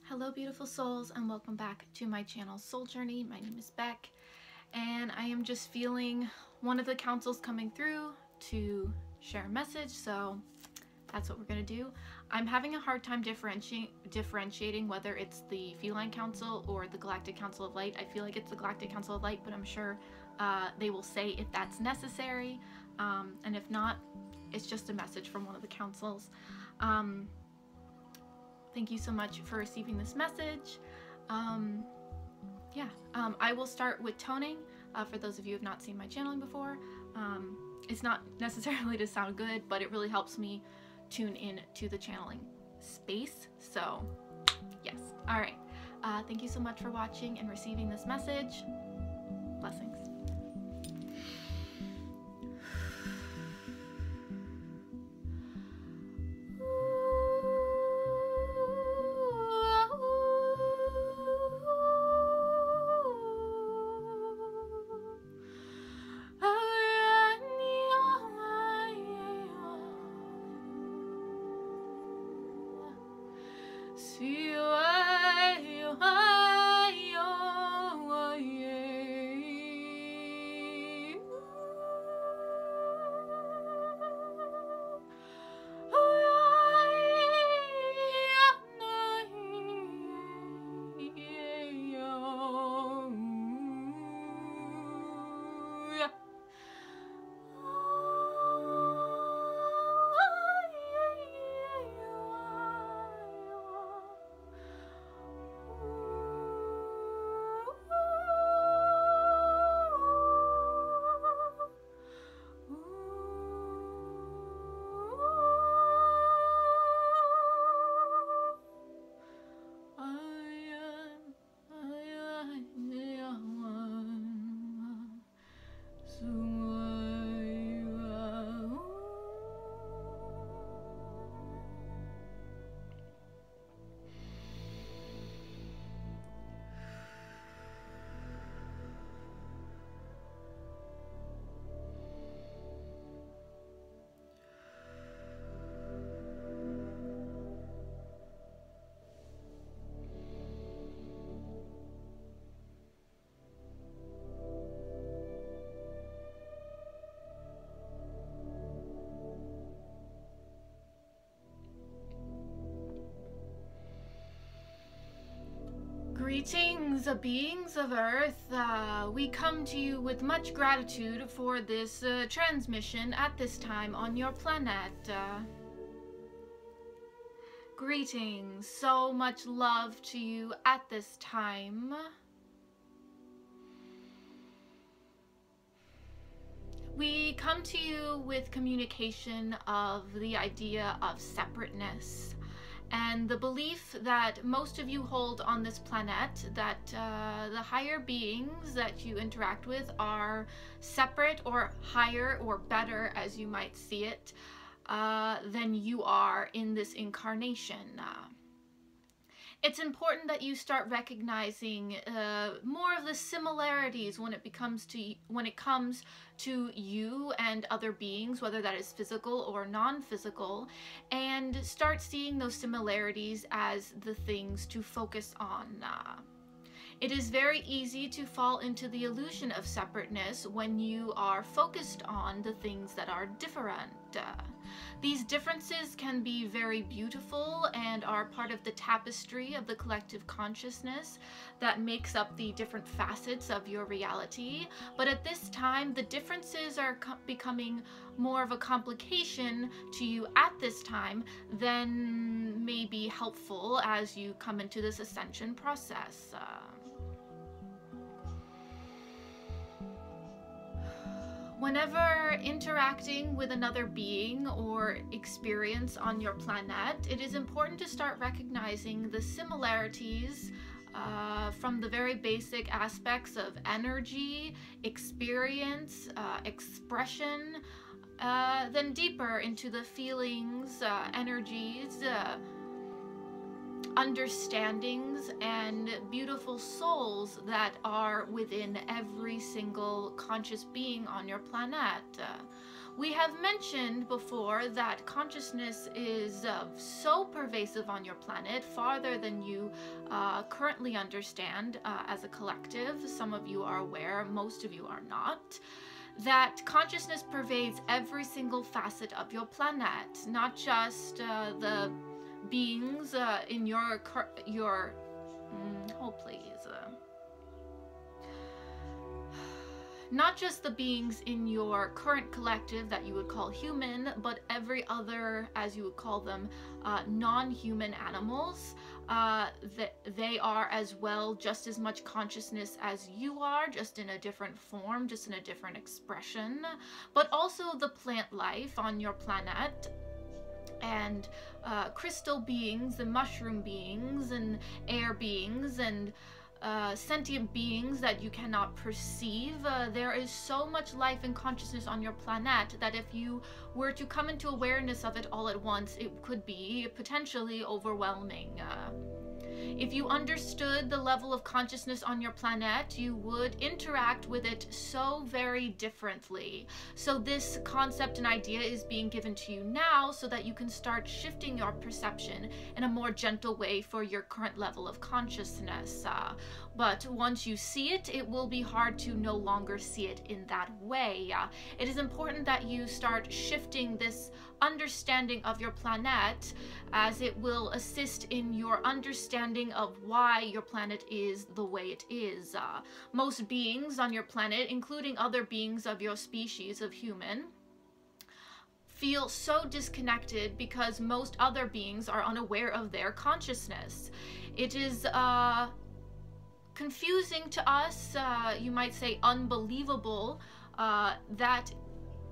Hello beautiful souls, and welcome back to my channel Soul Journey. My name is Bec, and I am just feeling one of the councils coming through to share a message, so that's what we're going to do. I'm having a hard time differentiating whether it's the Feline Council or the Galactic Council of Light. I feel like it's the Galactic Council of Light, but I'm sure they will say if that's necessary, and if not, it's just a message from one of the councils. Thank you so much for receiving this message. I will start with toning. For those of you who have not seen my channeling before, it's not necessarily to sound good, but it really helps me tune in to the channeling space. So yes. All right. Thank you so much for watching and receiving this message. Blessings. Greetings, beings of Earth. We come to you with much gratitude for this transmission at this time on your planet. Greetings, so much love to you at this time. We come to you with communication of the idea of separateness, and the belief that most of you hold on this planet, that the higher beings that you interact with are separate or higher or better, as you might see it, than you are in this incarnation. It's important that you start recognizing more of the similarities when it comes to you and other beings, whether that is physical or non-physical, and start seeing those similarities as the things to focus on. It is very easy to fall into the illusion of separateness when you are focused on the things that are different. These differences can be very beautiful and are part of the tapestry of the collective consciousness that makes up the different facets of your reality. But at this time, the differences are becoming more of a complication to you at this time than may be helpful as you come into this ascension process. Whenever interacting with another being or experience on your planet, it is important to start recognizing the similarities from the very basic aspects of energy, experience, expression, then deeper into the feelings, energies, understandings, and beautiful souls that are within every single conscious being on your planet. We have mentioned before that consciousness is so pervasive on your planet, farther than you currently understand as a collective. Some of you are aware, most of you are not. That consciousness pervades every single facet of your planet, not just the beings in your hold please. Not just the beings in your current collective that you would call human, but every other, as you would call them, non-human animals. They are as well just as much consciousness as you are, just in a different form, just in a different expression. But also the plant life on your planet, and crystal beings and mushroom beings and air beings and sentient beings that you cannot perceive. There is so much life and consciousness on your planet that if you were to come into awareness of it all at once, it could be potentially overwhelming. If you understood the level of consciousness on your planet, you would interact with it so very differently. So this concept and idea is being given to you now so that you can start shifting your perception in a more gentle way for your current level of consciousness. But once you see it, it will be hard to no longer see it in that way. It is important that you start shifting this understanding of your planet, as it will assist in your understanding of why your planet is the way it is. Most beings on your planet, including other beings of your species of human, feel so disconnected because most other beings are unaware of their consciousness. It is confusing to us, you might say unbelievable, that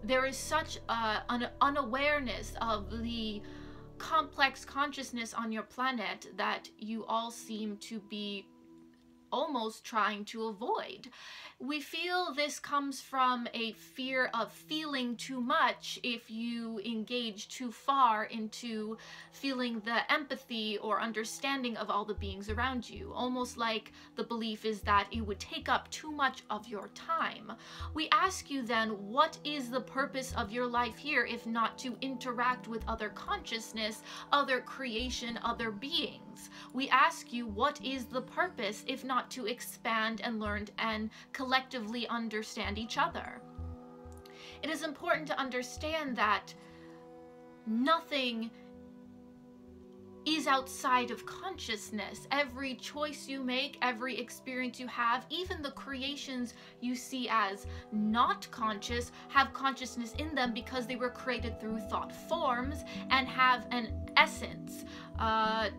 there is such an unawareness of the complex consciousness on your planet that you all seem to be almost trying to avoid. We feel this comes from a fear of feeling too much if you engage too far into feeling the empathy or understanding of all the beings around you. Almost like the belief is that it would take up too much of your time. We ask you then, what is the purpose of your life here if not to interact with other consciousness, other creation, other beings? We ask you, what is the purpose if not to expand and learn and collectively understand each other? It is important to understand that nothing is outside of consciousness. Every choice you make, every experience you have, even the creations you see as not conscious, have consciousness in them because they were created through thought forms and have an essence.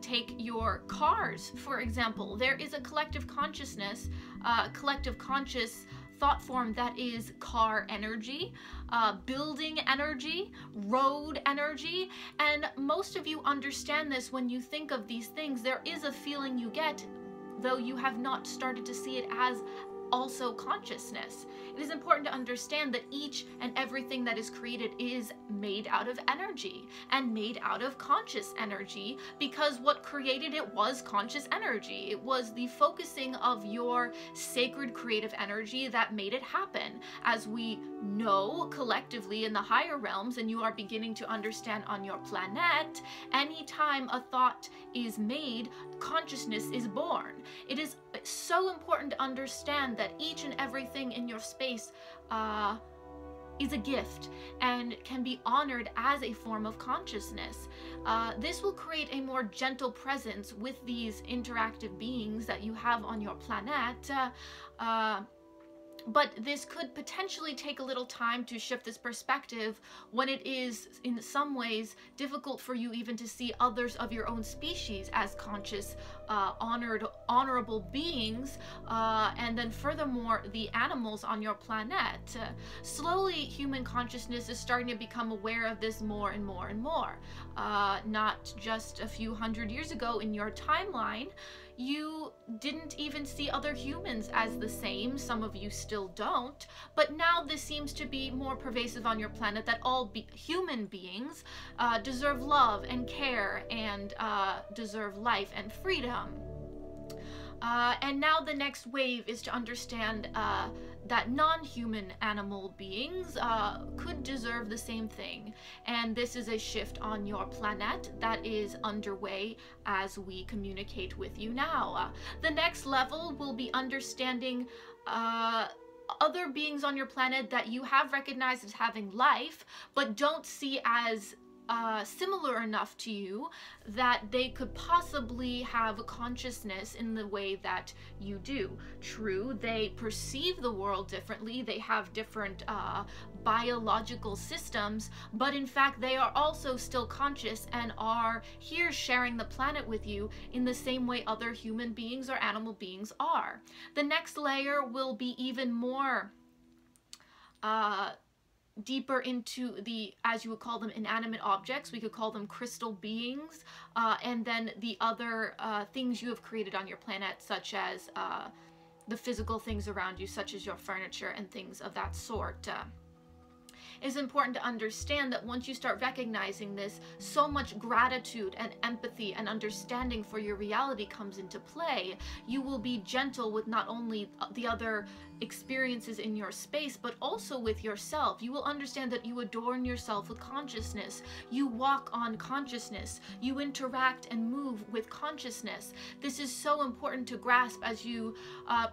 Take your cars, for example. There is a collective consciousness, collective conscious thought form that is car energy, building energy, road energy, and most of you understand this when you think of these things. There is a feeling you get, though you have not started to see it as also consciousness. It is important to understand that each and everything that is created is made out of energy and made out of conscious energy, because what created it was conscious energy. It was the focusing of your sacred creative energy that made it happen. As we know collectively in the higher realms, and you are beginning to understand on your planet, anytime a thought is made, consciousness is born. It is so important to understand that each and everything in your space is a gift and can be honored as a form of consciousness. This will create a more gentle presence with these interactive beings that you have on your planet. But this could potentially take a little time to shift this perspective when it is, in some ways, difficult for you even to see others of your own species as conscious, honorable beings, and then furthermore, the animals on your planet. Slowly, human consciousness is starting to become aware of this more and more and more. Not just a few hundred years ago in your timeline, you didn't even see other humans as the same. Some of you still don't, but now this seems to be more pervasive on your planet, that all human beings deserve love and care and deserve life and freedom. And now the next wave is to understand that non-human animal beings could deserve the same thing. And this is a shift on your planet that is underway as we communicate with you now. The next level will be understanding other beings on your planet that you have recognized as having life, but don't see as similar enough to you that they could possibly have a consciousness in the way that you do. True, they perceive the world differently, they have different biological systems, but in fact they are also still conscious and are here sharing the planet with you in the same way other human beings or animal beings are. The next layer will be even more deeper into the, as you would call them, inanimate objects. We could call them crystal beings, and then the other things you have created on your planet, such as the physical things around you, such as your furniture and things of that sort. It's important to understand that once you start recognizing this, so much gratitude and empathy and understanding for your reality comes into play. You will be gentle with not only the other experiences in your space, but also with yourself. You will understand that you adorn yourself with consciousness. You walk on consciousness. You interact and move with consciousness. This is so important to grasp as you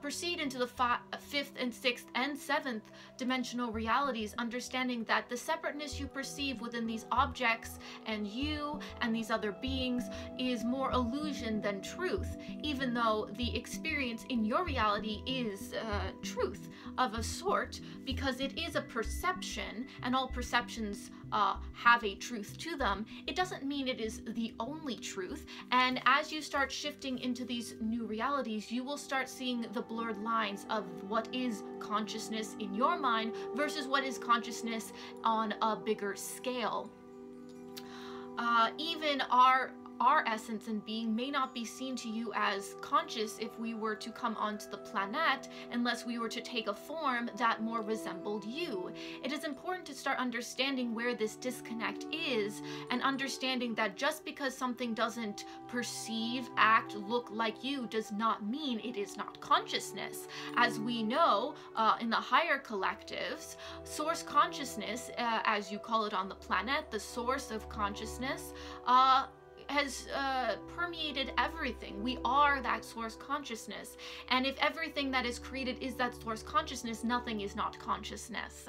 proceed into the fifth and sixth and seventh dimensional realities, understanding that the separateness you perceive within these objects and you and these other beings is more illusion than truth, even though the experience in your reality is truth of a sort, because it is a perception, and all perceptions have a truth to them. It doesn't mean it is the only truth, and as you start shifting into these new realities, you will start seeing the blurred lines of what is consciousness in your mind versus what is consciousness on a bigger scale. Even our essence and being may not be seen to you as conscious if we were to come onto the planet, unless we were to take a form that more resembled you. It is important to start understanding where this disconnect is, and understanding that just because something doesn't perceive, act, look like you does not mean it is not consciousness. As we know, in the higher collectives, source consciousness, as you call it on the planet, the source of consciousness, has permeated everything. We are that source consciousness, and if everything that is created is that source consciousness, nothing is not consciousness.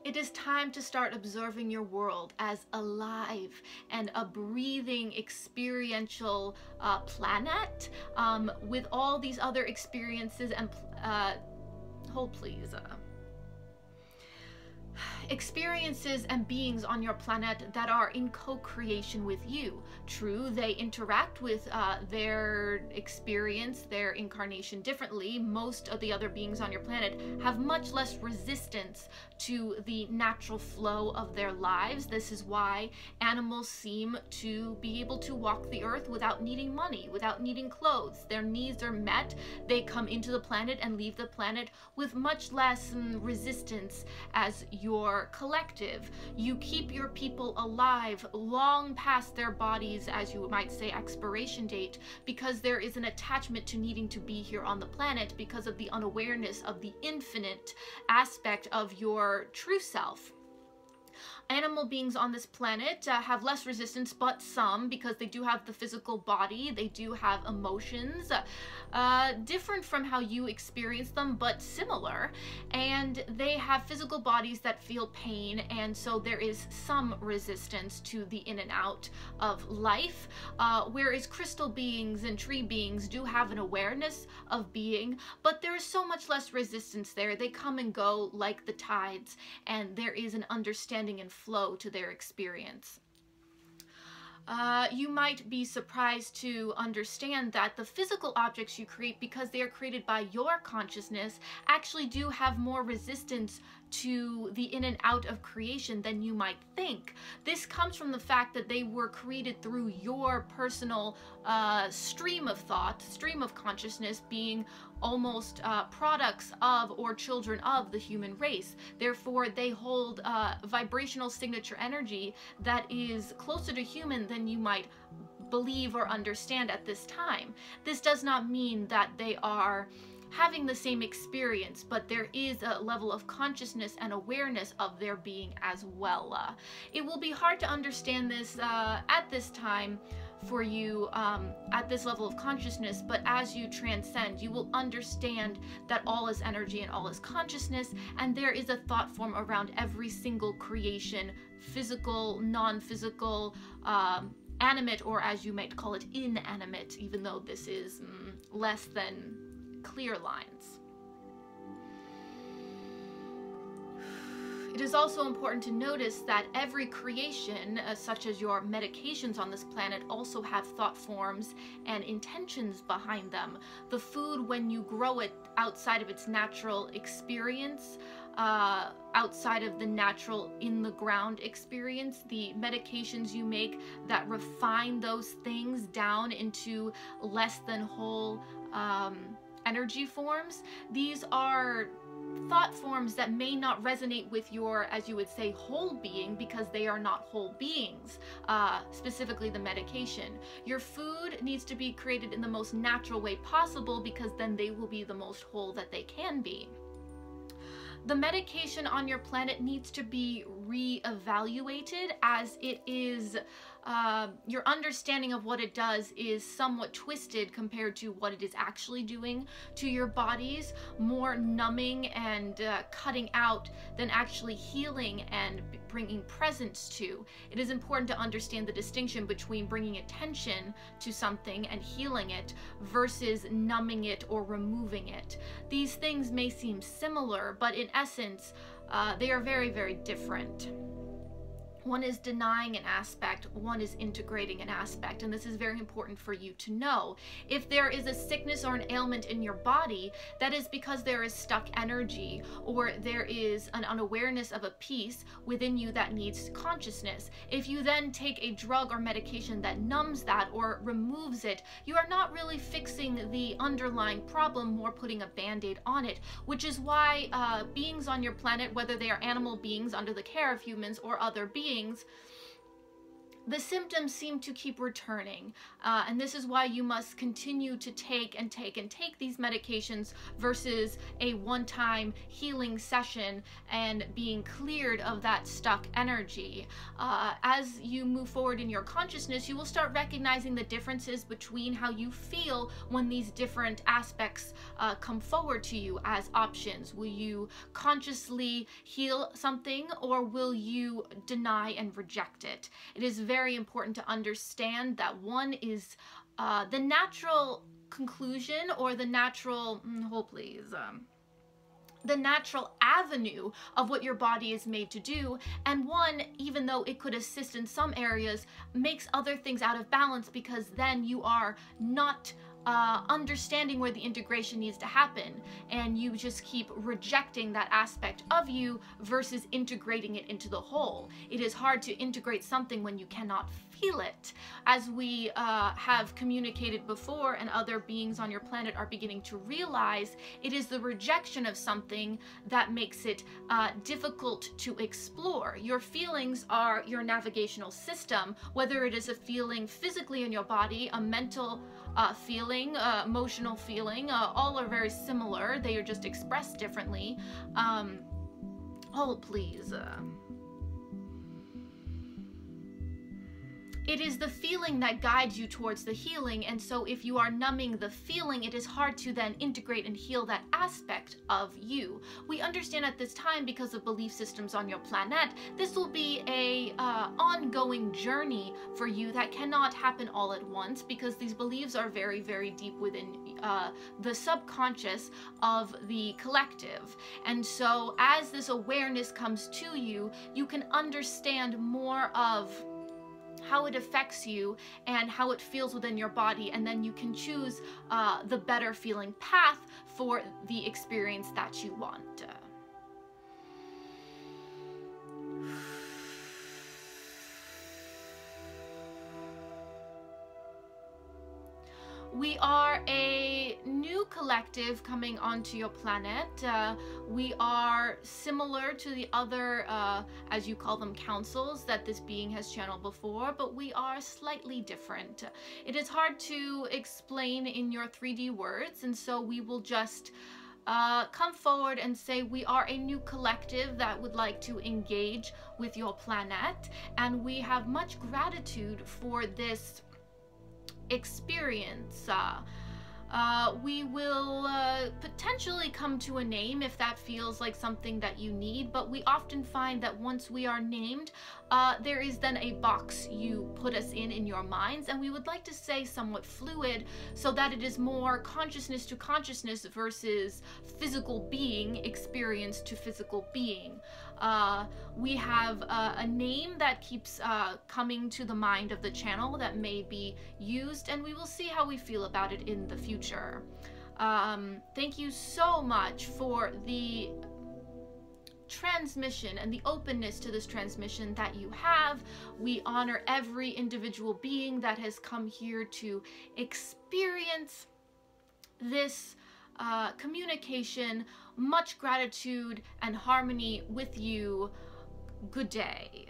It is time to start observing your world as alive and a breathing experiential planet with all these other experiences and hold please. Experiences and beings on your planet that are in co-creation with you. True, they interact with their experience, their incarnation differently. Most of the other beings on your planet have much less resistance to the natural flow of their lives. This is why animals seem to be able to walk the earth without needing money, without needing clothes. Their needs are met. They come into the planet and leave the planet with much less resistance as your collective. You keep your people alive long past their bodies, as you might say, expiration date, because there is an attachment to needing to be here on the planet because of the unawareness of the infinite aspect of your true self. Animal beings on this planet have less resistance, but some, because they do have the physical body, they do have emotions, different from how you experience them, but similar, and they have physical bodies that feel pain, and so there is some resistance to the in and out of life, whereas crystal beings and tree beings do have an awareness of being, but there is so much less resistance there. They come and go like the tides, and there is an understanding and flow to their experience. You might be surprised to understand that the physical objects you create, because they are created by your consciousness, actually do have more resistance to the in and out of creation than you might think. This comes from the fact that they were created through your personal stream of thought, stream of consciousness, being almost products of or children of the human race. Therefore, they hold vibrational signature energy that is closer to human than you might believe or understand at this time. This does not mean that they are having the same experience, but there is a level of consciousness and awareness of their being as well. It will be hard to understand this at this time for you at this level of consciousness, but as you transcend, you will understand that all is energy and all is consciousness, and there is a thought form around every single creation, physical, non-physical, animate, or as you might call it, inanimate, even though this is less than clear lines. It is also important to notice that every creation, such as your medications on this planet, also have thought forms and intentions behind them. The food, when you grow it outside of its natural experience, outside of the natural in-the-ground experience, the medications you make that refine those things down into less than whole energy forms, these are thought forms that may not resonate with your, as you would say, whole being, because they are not whole beings, specifically the medication. Your food needs to be created in the most natural way possible, because then they will be the most whole that they can be. The medication on your planet needs to be re-evaluated, as it is your understanding of what it does is somewhat twisted compared to what it is actually doing to your bodies, more numbing and cutting out than actually healing and bringing presence to. It is important to understand the distinction between bringing attention to something and healing it versus numbing it or removing it. These things may seem similar, but in essence, they are very, very different. One is denying an aspect, one is integrating an aspect, and this is very important for you to know. If there is a sickness or an ailment in your body, that is because there is stuck energy, or there is an unawareness of a piece within you that needs consciousness. If you then take a drug or medication that numbs that or removes it, you are not really fixing the underlying problem, more putting a band-aid on it, which is why beings on your planet, whether they are animal beings under the care of humans or other beings, the symptoms seem to keep returning, and this is why you must continue to take these medications versus a one-time healing session and being cleared of that stuck energy. As you move forward in your consciousness, you will start recognizing the differences between how you feel when these different aspects come forward to you as options. Will you consciously heal something, or will you deny and reject it? It is very important to understand that one is the natural conclusion, or the natural, the natural avenue of what your body is made to do, and one, even though it could assist in some areas, makes other things out of balance, because then you are not understanding where the integration needs to happen, and you just keep rejecting that aspect of you versus integrating it into the whole. It is hard to integrate something when you cannot feel it. As we have communicated before, and other beings on your planet are beginning to realize, it is the rejection of something that makes it difficult to explore. Your feelings are your navigational system, whether it is a feeling physically in your body, a mental feeling, emotional feeling, all are very similar. They are just expressed differently. Hold, please. It is the feeling that guides you towards the healing, and so if you are numbing the feeling, it is hard to then integrate and heal that aspect of you. We understand at this time, because of belief systems on your planet, this will be a ongoing journey for you that cannot happen all at once, because these beliefs are very, very deep within the subconscious of the collective. And so as this awareness comes to you, you can understand more of how it affects you and how it feels within your body, and then you can choose the better feeling path for the experience that you want. We are a new collective coming onto your planet. We are similar to the other, as you call them, councils that this being has channeled before, but we are slightly different. It is hard to explain in your 3D words, and so we will just come forward and say we are a new collective that would like to engage with your planet, and we have much gratitude for this experience. We will potentially come to a name if that feels like something that you need, but we often find that once we are named, there is then a box you put us in your minds, and we would like to say somewhat fluid so that it is more consciousness to consciousness versus physical being experience to physical being. We have a name that keeps coming to the mind of the channel that may be used, and we will see how we feel about it in the future. Thank you so much for the transmission and the openness to this transmission that you have. We honor every individual being that has come here to experience this communication. Much gratitude and harmony with you. Good day.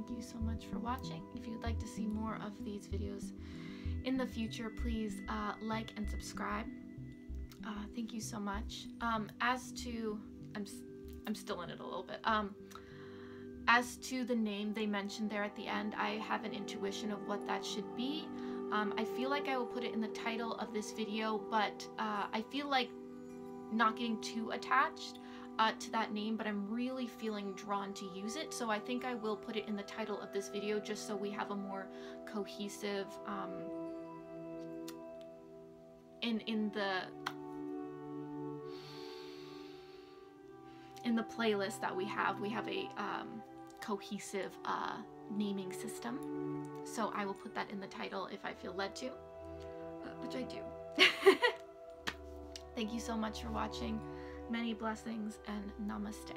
Thank you so much for watching. If you'd like to see more of these videos in the future, please like and subscribe. Thank you so much. As to, I'm still in it a little bit. As to the name they mentioned there at the end, I have an intuition of what that should be. I feel like I will put it in the title of this video, but I feel like not getting too attached to that name, but I'm really feeling drawn to use it, so I think I will put it in the title of this video just so we have a more cohesive in the playlist that we have a cohesive naming system, so I will put that in the title if I feel led to, which I do. Thank you so much for watching. Many blessings and namaste.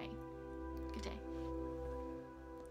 Good day.